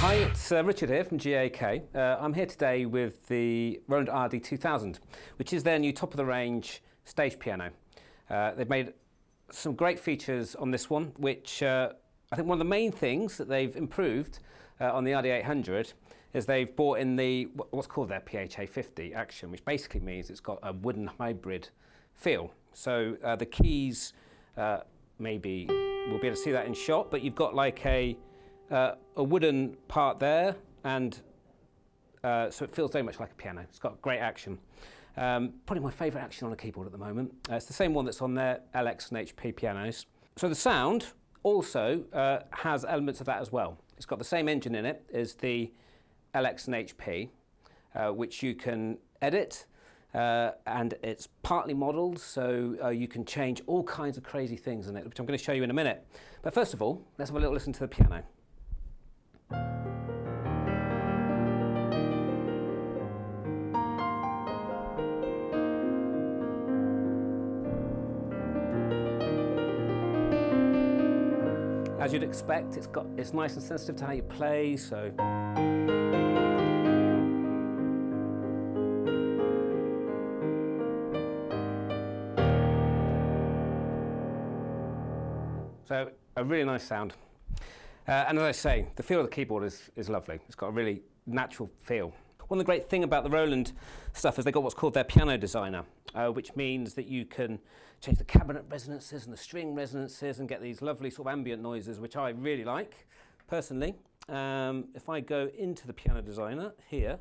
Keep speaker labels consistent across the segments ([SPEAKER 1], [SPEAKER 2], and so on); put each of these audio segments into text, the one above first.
[SPEAKER 1] Hi, it's Richard here from GAK. I'm here today with the Roland RD2000, which is their new top-of-the-range stage piano. They've made some great features on this one, which I think one of the main things that they've improved on the RD800 is they've brought in the what's called their PHA50 action, which basically means it's got a wooden hybrid feel. So the keys, maybe we'll be able to see that in shot, but you've got like a wooden part there, and so it feels very much like a piano. It's got great action. Probably my favourite action on a keyboard at the moment. It's the same one that's on their LX and HP pianos. So the sound also has elements of that as well. It's got the same engine in it as the LX and HP, which you can edit, and it's partly modelled, so you can change all kinds of crazy things in it, which I'm going to show you in a minute. But first of all, let's have a little listen to the piano. As you'd expect, it's nice and sensitive to how you play, so. So a really nice sound. And as I say, the feel of the keyboard is lovely. It's got a really natural feel. One of the great things about the Roland stuff is they've got what's called their piano designer, which means that you can change the cabinet resonances and the string resonances and get these lovely sort of ambient noises, which I really like, personally. If I go into the piano designer here,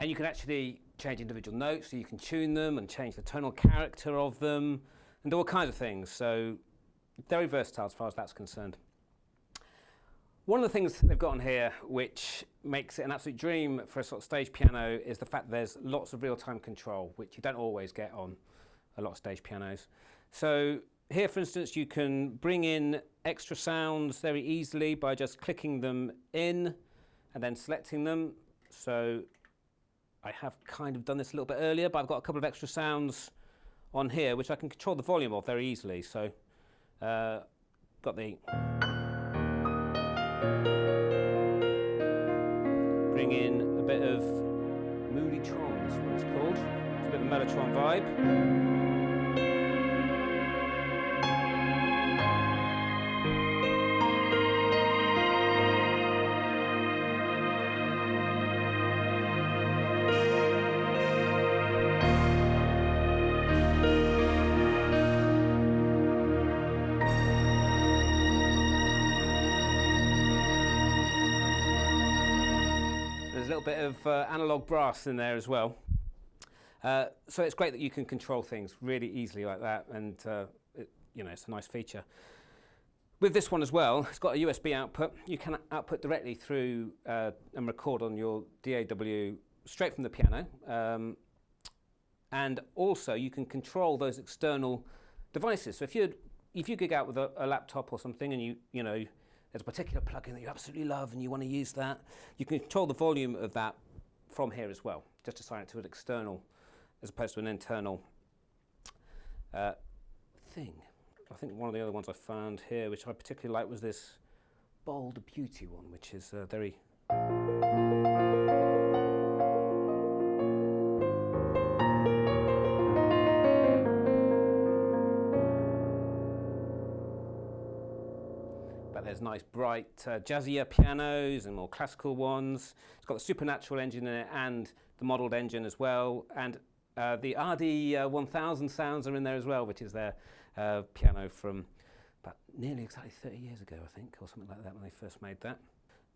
[SPEAKER 1] and you can actually change individual notes, so you can tune them and change the tonal character of them and all kinds of things. So very versatile as far as that's concerned. One of the things they've got on here which makes it an absolute dream for a sort of stage piano is the fact that there's lots of real-time control, which you don't always get on a lot of stage pianos. So here, for instance, you can bring in extra sounds very easily by just clicking them in and then selecting them. So I have kind of done this a little bit earlier, but I've got a couple of extra sounds on here which I can control the volume of very easily. So got the bring in a bit of moody tron, that's what it's called. It's a bit of a mellotron vibe. A little bit of analog brass in there as well. So it's great that you can control things really easily like that, and it's a nice feature. With this one as well, it's got a USB output. You can output directly through and record on your DAW straight from the piano. And also you can control those external devices. So if you gig out with a laptop or something, and you know there's a particular plugin that you absolutely love and you want to use that, you can control the volume of that from here as well. Just assign it to an external as opposed to an internal thing. I think one of the other ones I found here, which I particularly like, was this Bold Beauty one, which is very. There's nice, bright, jazzier pianos and more classical ones. It's got the Supernatural engine in it and the modelled engine as well. And the RD-1000 sounds are in there as well, which is their piano from about nearly exactly 30 years ago, I think, or something like that, when they first made that.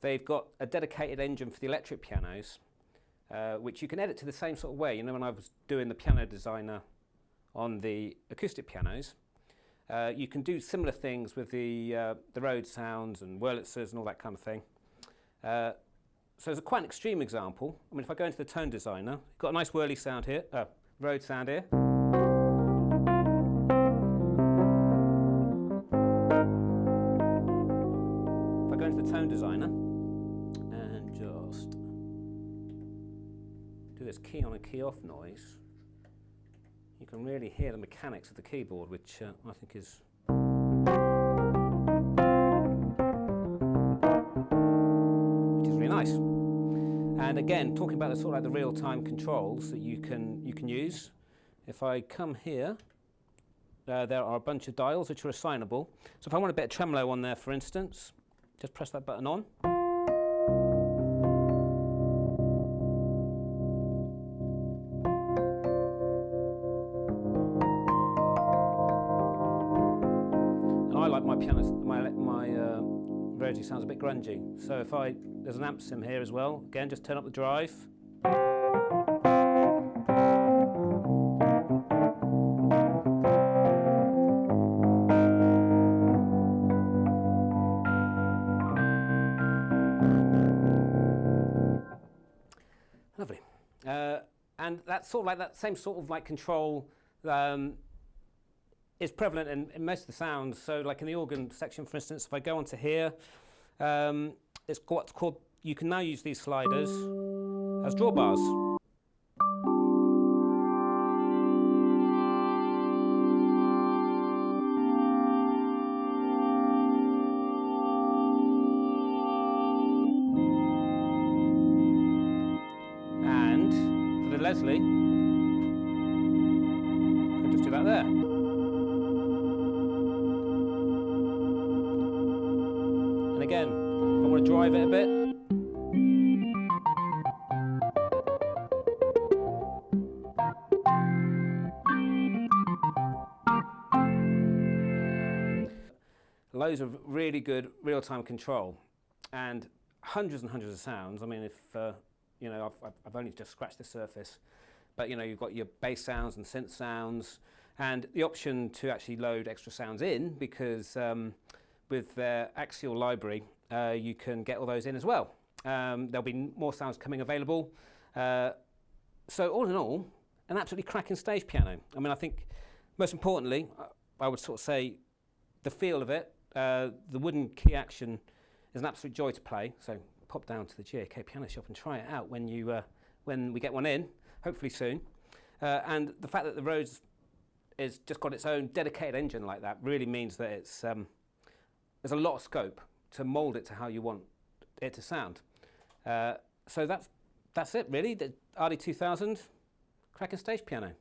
[SPEAKER 1] They've got a dedicated engine for the electric pianos, which you can edit to the same sort of way. You know, when I was doing the piano designer on the acoustic pianos, you can do similar things with the Rhodes sounds and Wurlitzers and all that kind of thing. So it's quite an extreme example. I mean, if I go into the tone designer, you've got a nice whirly sound here, Rhodes sound here. key on and key off noise, you can really hear the mechanics of the keyboard, which I think is really nice. And again, talking about the sort of like the real-time controls that you can use. If I come here, there are a bunch of dials which are assignable. So if I want a bit of tremolo on there, for instance, just press that button on. And I like my piano, my Rosie sounds a bit grungy. So if there's an amp sim here as well. Again, just turn up the drive. Lovely. And that's sort of like that same sort of like control is prevalent in most of the sounds. So like in the organ section, for instance, if I go onto here, it's what's called, you can now use these sliders as drawbars. And for the Leslie, I can just do that there. And again, if I want to drive it a bit, loads of really good real-time control and hundreds and hundreds of sounds. I mean, if you know, I've only just scratched the surface, but you know, you've got your bass sounds and synth sounds, and the option to actually load extra sounds in, because with their Axial library, you can get all those in as well. There'll be more sounds coming available. So all in all, an absolutely cracking stage piano. I mean, I think most importantly, I would sort of say the feel of it, the wooden key action is an absolute joy to play. So pop down to the GAK piano shop and try it out when we get one in, hopefully soon. And the fact that the Rhodes is just got its own dedicated engine like that really means that it's there's a lot of scope to mould it to how you want it to sound. So that's it really. The RD2000 cracking stage piano.